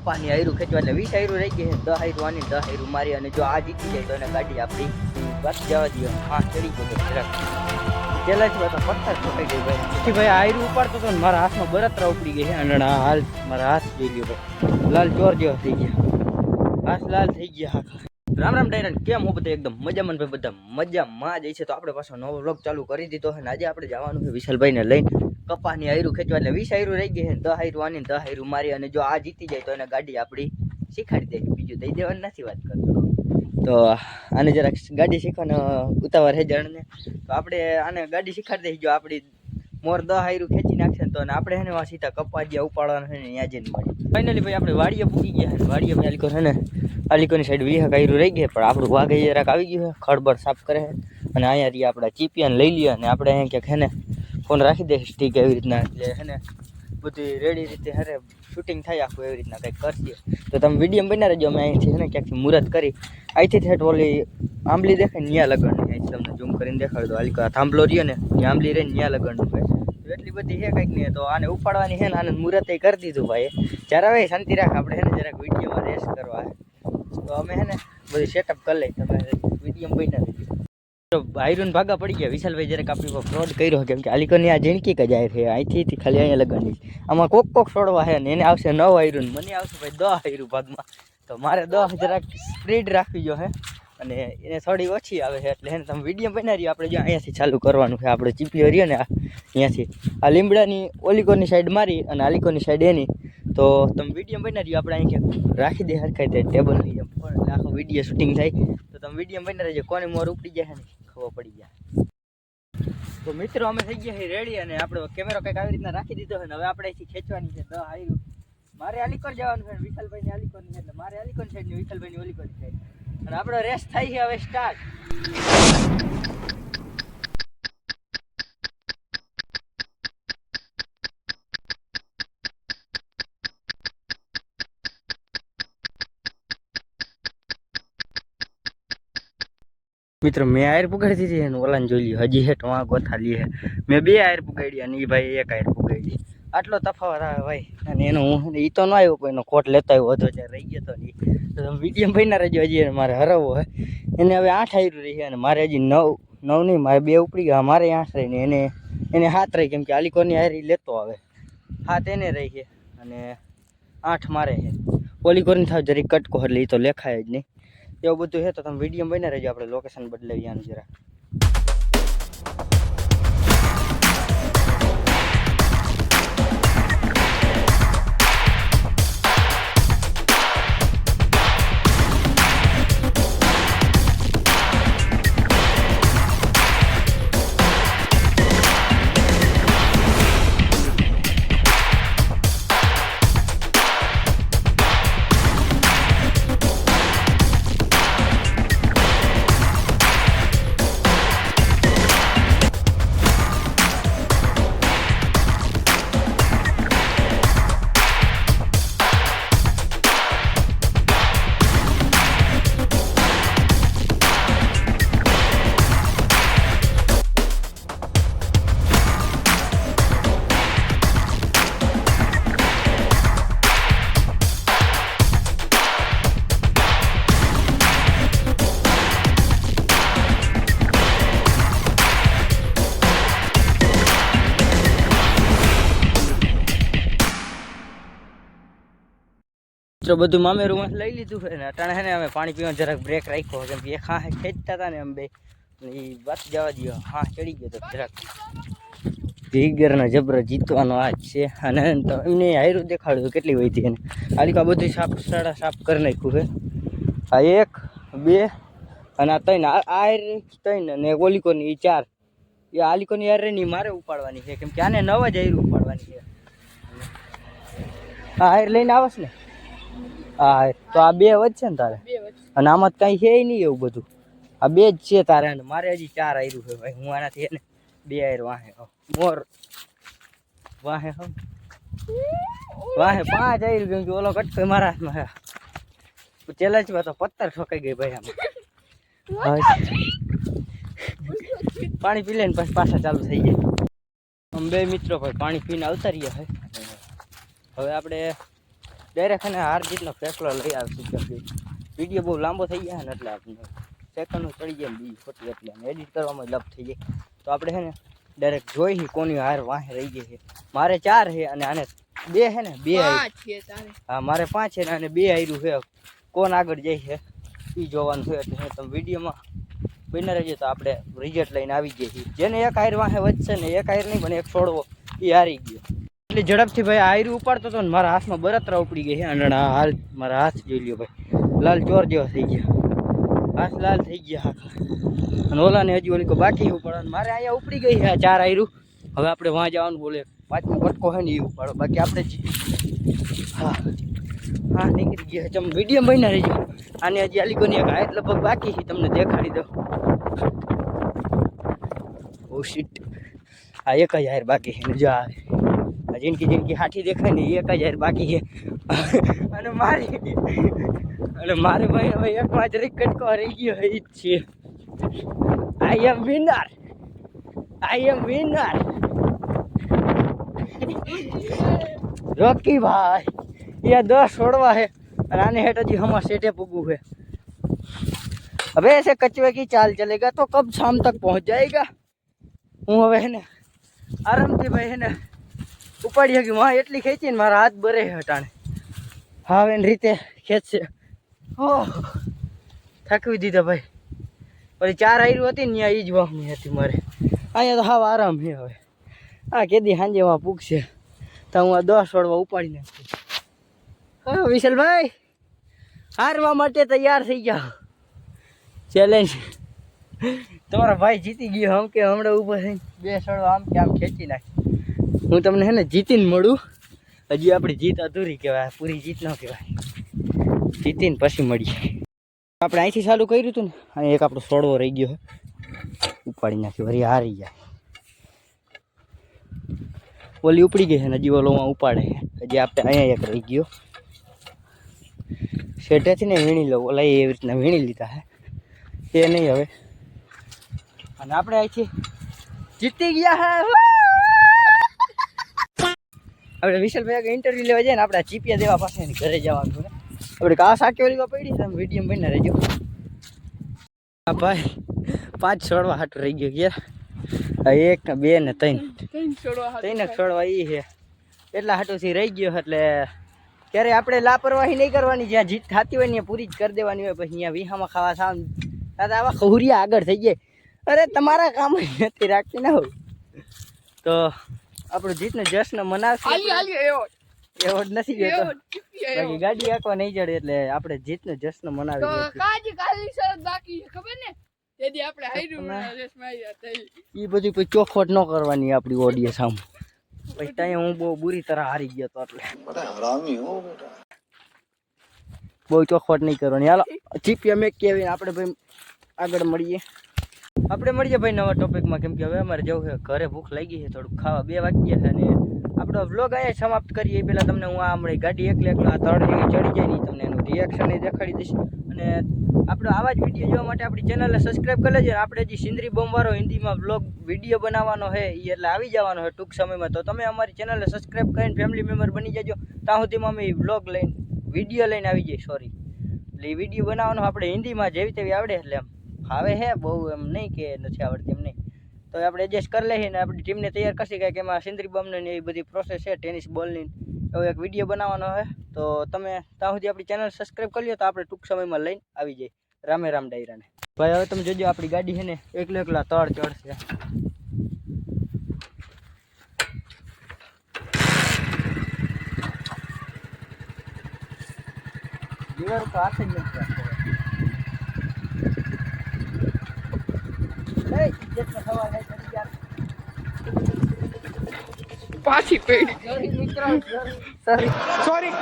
કપ્પાની હાયરું ખેંચવા એટલે 20 હાયરું રહી ગઈ છે, 10 હાયરું આની 10 હાયરું મારી, અને જો આ જીતી જાય તો એને ગાડી આપણી બસ જવા દો. હા ચડી ગયો તો જરાક પેલા જ તો પથ્થર ઠોકાઈ ગઈ ભાઈ. પછી ભાઈ હાયરું ઉપાડતો હતો ને મારા હાથમાં બળતરા ઉપડી ગઈ છે, અને હાલ મારા હાથ જોઈ લ્યો ભાઈ, લાલ ચોર જેવા થઈ ગયા, હાથ લાલ થઈ ગયા. રામ રામ ડાયરા, કેમ હો બધા? એકદમ મજામાં ભાઈ, બધા મજામાં જ છે. તો આપણે પાછો નવો વ્લોગ ચાલુ કરી દીધો છે, ને આજે આપણે જવાનું છે વિશાલભાઈને લઈને કપાની હાયરું ખેંચવા એટલે 20 હાયરું રહી ગઈ છે, 10 હાયરું આની 10 હાયરું મારી, અને જો આ જીતી જાય તો એને ગાડી આપણી શીખાડી દે, બીજું દઈ દેવાનું નથી વાત કરતો. તો આને જરાક ગાડી શીખવાનો ઉતાવળ છે જણને, તો આપણે આને ગાડી શીખાડી દઈએ. જો આપણી મોર 10 હાયરું ખેંચી નાખશે ને તો આપણે છે ને સીધા કપાડિયા ઉપાડવાના છે ને ત્યાં જઈને મળી. ફાઇનલી ભાઈ આપણે વાડીએ પૂગી ગયા છે. વાડીએ ભાઈ આલિકો છે ને આલિકોની સાઈડ 20 હાયરું રહી ગઈ, પણ આપણું વાઘ જરાક આવી ગયું છે, ખડબડ સાફ કરે છે. અને અહીંયાથી આપણા ચીપિયાને લઈ લઈએ, અને આપણે અહીંયા ક્યાંક છે ને ફોન રાખી દે સ્ટીક એવી રીતના, એટલે છે ને બધી રેડી રીતે હરે શૂટિંગ થાય આખું એવી રીતના કંઈક કરશે. તો તમે વિડીયો બના રહેજો. અમે અહીંથી છે ને ક્યાંકથી મુહૂર્ત કરી અહીંથી ઠેઠ ઓલી આંબલી દેખાય ને ત્યાં લગણની, અહીંથી તમને ઝૂમ કરીને દેખાડી દો. આલિકા થાંભલો રહ્યો ને ત્યાં આંબલી રહીને ત્યાં લગણનું ભાઈ. તો એટલી બધી છે કંઈક નહીં, તો આને ઉપાડવાની છે ને આને મુહૂર્ત કરી દીધું ભાઈ. જ્યારે હવે શાંતિ રાખ, આપણે છે ને જરાક વિડીયોમાં રેસ કરવા, તો અમે છે ને બધું સેટઅપ કરી લઈએ. તમે વિડીયો બના દેજો. હાયરું ભાગા પડી ગયા. વિશાલભાઈ જરાક આપણી પર ફ્રોડ કર્યો, કેમ કે આલિકોની આ ઝીણકી જ જાય છે, અહીંથી ખાલી અહીંયા લગાડી. આમાં કોક છોડવા છે ને એને આવશે 9 હાયરું, મને આવશે ભાઈ 10 હાયરું ભાગમાં. તો મારે 10 જરાક સ્પીડ રાખવી જો હે, અને એને થોડી ઓછી આવે છે, એટલે એને તમે વિડીયો બનાવી. આપણે જો અહીંયાથી ચાલુ કરવાનું છે. આપણે ચીપલીઓ રહ્યો ને અહીંયાથી આ લીમડાની ઓલિકોની સાઈડ મારી અને આલિકોની સાઈડ એની, તો તમે વિડીયો બનાવી. આપણે અહીં ક્યાંક રાખી દે હરખાઈ દે ટેબલની જેમ, એટલે આખો વિડીયો શૂટિંગ થાય. તો તમે વિડીયો બનાવી રહેજો, કોની મોર ઉપડી જાય ને ખબર પડી જાય. તો મિત્રો અમે થઈ ગયા છે રેડી, અને આપણો કેમેરો કંઈક આવી રીતના રાખી દીધો છે, ને હવે આપણે અહીંથી ખેંચવાની છે 10 હાયરું. મારે આલિકોર જવાનું છે, વિશાલભાઈની આલિકોરની, એટલે મારે આલિકોની સાઈડ ને વિશાલભાઈની ઓલિકોની સાઈડ, અને આપણો રેસ થાય છે હવે સ્ટાર્ટ. મિત્રો મેં આયર પુગાડી દીધી અને ઓલાને જોઈ લ્યો, હજી હેઠ વાં ગોથા લે છે. મેં 2 આયર પુગાડી અને એ ભાઈ 1 આયર પુગાડી. આટલો તફાવત આવે ભાઈ. અને એનો હું એ તો ન આવ્યો, પણ એનો કોટ લેતો આવ્યો હતો ત્યારે રહી ગયો હતો ને. તો તમે વિડીયો બના રહેજો. હજી મારે હરાવવો હોય એને, હવે 8 હાયરું રહી છે, અને મારે હજી 9 નહીં, મારે 2 ઉપડી ગયા, મારે 8 રહીને એને 7 રહી, કેમ કે આલિકોની હાયરી લેતો આવે 7 એને રહી છે અને 8 મારે છે. ઓલિકોરની થાવ જરી કટકો, એટલે એ તો લેખાય જ નહીં. એવું બધું છે. તો તમે વિડીયો બના રહેજો. આપણે લોકેશન બદલાવી આનું જરા. મિત્રો બધું મામેરું લઈ લીધું છે ને અટાણે છે ને અમે પાણી પીવા જરાક બ્રેક રાખ્યો, કેમ કે એક હા ખેંચતા હતા ને અમે બે, એ વાત જવા દો, હા ચડી ગયો તો જરાક. ભીગરના જબર જીતવાનો આ જ છે. અને એમને હાયરું દેખાડ્યું કેટલી વધી, એને આલિકા બધું સાફ કરી નાખ્યું છે. આ 1 2 અને આ 3, આ હાયર 3 અને ઓલિકોની 4. એ આલિકોની હાયરની મારે ઉપાડવાની છે, કેમ કે આને 9 જ હાયરું ઉપાડવાની છે. આ હાયર લઈને આવશ ને? હા, તો આ 2 વધશે ને તારે, અને આમાં કઈ છે નહીં એવું બધું. આ 2 જ છે તારે, અને મારે હજી 4 હાયરું છે ભાઈ. હું આનાથી એને 2 હાયર વાહે મોર વાહે વાહે 5 હાયરું, કેમ કે ઓલો કટકો મારા હાથમાં છે. ચેલેન્જમાં તો પથ્થર ઠોકાઈ ગઈ ભાઈ. આમાં પાણી પી લઈને પછી પાછા ચાલુ થઈ જાય. અમે 2 મિત્રો ભાઈ પાણી પીને આવતા રહ્યા છે. હવે આપણે ડાયરેક્ટ અને હાર જીતનો ફેસલો લઈ આવશું કે વિડીયો બહુ લાંબો થઈ ગયા ને એટલે આપણે સેકન્ડ ચડી જાય બીજી ખોટી એટલે એડિટ કરવામાં લપ થઈ જાય. તો આપણે છે ને ડાયરેક્ટ જોઈ કોની હાર વાહે રહી ગઈ છે. મારે 4 છે અને આને 2 છે ને 2 હા મારે 5 છે ને અને 2 હાર્યું છે. કોણ આગળ જાય છે એ જોવાનું છે. એટલે તમે વિડીયોમાં બને રહેજો તો આપણે રિઝલ્ટ લઈને આવી જઈએ છીએ. જેને એક હાર વાહે વધશે ને એક હાર નહીં પણ એક છોડવો એ હારી ગયો. એટલે ઝડપથી ભાઈ હાર્યું ઉપાડતો હતો ને મારા હાથમાં બળતરા ઉપડી ગઈ છે. અને હાલ મારા હાથ જોઈ લ્યો ભાઈ લાલ ચોર જેવા થઈ ગયા. હાથ લાલ થઈ ગયા અને ઓલાને હજી ઓલી બાકી ઉપાડવાનું મારે અહીંયા ઉપડી ગઈ છે 4 હાર્યું. હવે આપણે વાં જવાનું બોલે 5મો કટકો છે ને એ ઉપાડો બાકી આપણે હા હા નીકળી ગયા. ચમ વિડીયો બન્યા રહીજો. આને હજી આલીકોની એક હાથ લગભગ બાકી છે તમને દેખાડી દો. ઓ શીટ આ એક જ હાર બાકી છે જો આવે જિંદગી હાથી દેખાય ને એક જ હાર બાકી છે. અને મારે ભાઈ હવે એક માં જ કટકો રહી ગયો એ જ છે. આઈ એમ વિનર રોકી ભાઈ ये 10 छोड़वा है और आने हेठ जी हम सेटे पुगू है. अबे ऐसे कचवे की चाल चलेगा तो कब शाम तक पहुंच जाएगा. હું હવે હે ને આરામથી ભાઈ હે ને ઉપાડી શકી માં એટલી ખેંચી ને મારા હાથ બરે હટાણે હવે એની રીતે ખેંચશે. ઓહ થાકવી દીધા ભાઈ. પછી 4 હાર્યું હતી ને ત્યાં એ જ વાહની હતી મારે. અહીંયા તો હાવ આરામ છે. હવે આ કેદી સાંજે માં પૂગશે તો હું આ 10 છોડવા ઉપાડી નાખું. હા વિશાલભાઈ હારવા માટે તૈયાર થઈ જાઓ. ચેલેન્જ તમારો ભાઈ જીતી ગયો. આમ કે હમણાં ઊભો થઈને 2 છોડવા આમ કે આમ ખેંચી નાખી. હું તમને હે ને જીતીને મળું. હજી આપણી જીત અધૂરી કહેવાય પૂરી જીત ન કહેવાય. જીતીને પછી મળીએ. આપણે અહીંથી ચાલુ કર્યું હતું ને અહીં એક આપણો છોડવો રહી ગયો ઉપાડી નાખ્યો. વળી હારી જાય. ઓલી ઉપડી ગઈ છે ને હજી ઓલોમાં ઉપાડે. હજી આપણે અહીંયા એક રહી ગયો. શેઠેથી ને વીણી લો. ઓલા એવી રીતના વીણી લીધા હે એ નહીં હવે. અને આપણે અહીંથી જીતી ગયા હે. આપણે વિશાલભાઈ ઇન્ટરવ્યુ લેવા જાય ને આપણે ચીપિયા દેવા પાસે ઘરે જવાનું ને આપણે કા સાકી ઓલી પડી છે વિડીયો બની રહેજો. હા ભાઈ 5 છોડવા હાટ રહી ગયો યાર. 1 2 ને 3 છોડવા એ છે એટલા હાટોથી રહી ગયો. એટલે ક્યારે આપણે લાપરવાહી નહીં કરવાની. જ્યાં જીત થતી હોય ને પૂરી જ કરી દેવાની હોય. પછી અહીંયા વિહામાં ખાવા સાવ આવા ખહુરિયા આગળ થઈ જાય. અરે તમારા કામ નથી રાખતી ના હોય તો આપણું જીતનો જશ્ન મનાવશે. એવોર્ડ નથી ગયો બાકી ગાડી આંકવા નહીં ચડે એટલે આપણે જીતનો જશ્ન મનાવી. એ બધું કોઈ ચોખવટ ન કરવાની આપણી ઓડિયન્સ સામે. પછી ત્યાં હું બહુ બુરી તરહ હારી ગયો તો એટલે બહુ ચોખવટ નહીં કરવાની. હાલો ચીપિયા મેં કેવી આપણે ભાઈ આગળ મળીએ. આપણે મળીએ ભાઈ નવા ટોપિકમાં. કેમ કે હવે અમારે જવું છે ઘરે. ભૂખ લાગી છે થોડુંક ખાવા. 2 વાગ્યા છે અને આપણો વ્લોગ અહીંયા સમાપ્ત કરીએ એ પહેલાં તમને હું આ હમણાં ગાડી એકલી આ તળ જેવી ચડી જાય નહીં તમને એનું રિએક્શન એ દેખાડી દઈશ. અને આપણો આવા જ વિડીયો જોવા માટે આપણી ચેનલને સબસ્ક્રાઈબ કરી લેજો. આપણે જે સિંદરી બોમ્બવાળો હિન્દીમાં વ્લોગ વિડીયો બનાવવાનો છે એ એટલે આવી જવાનો છે ટૂંક સમયમાં. તો તમે અમારી ચેનલને સબસ્ક્રાઈબ કરીને ફેમિલી મેમ્બર બની જજો. ત્યાં સુધીમાં અમે વ્લોગ લઈને વિડીયો લઈને આવી જઈએ. સોરી એટલે એ વિડીયો બનાવવાનો આપણે હિન્દીમાં જેવી તેવી આવડે એટલે એમ ફાવે છે બહુ એમ નહીં કે નથી આવડતી એમ નહીં. તો આપણે એડજસ્ટ કરી લઈએ ને આપણી ટીમને તૈયાર કરશી કાંઈક એમાં સિંદરી બોમ્બને એવી બધી પ્રોસેસ છે ટેનિસ બોલની એવો એક વિડીયો બનાવવાનો છે. તો તમે ત્યાં સુધી આપણી ચેનલ સબસ્ક્રાઈબ કરી લો તો આપણે ટૂંક સમયમાં લઈને આવી જઈએ રામે રામ ડાયરાને. ભાઈ હવે તમે જોજો આપણી ગાડી છે ને એકલા તળ ચડશે. દીવાર તો હાથ જ નથી પાછી પડી. સોરી.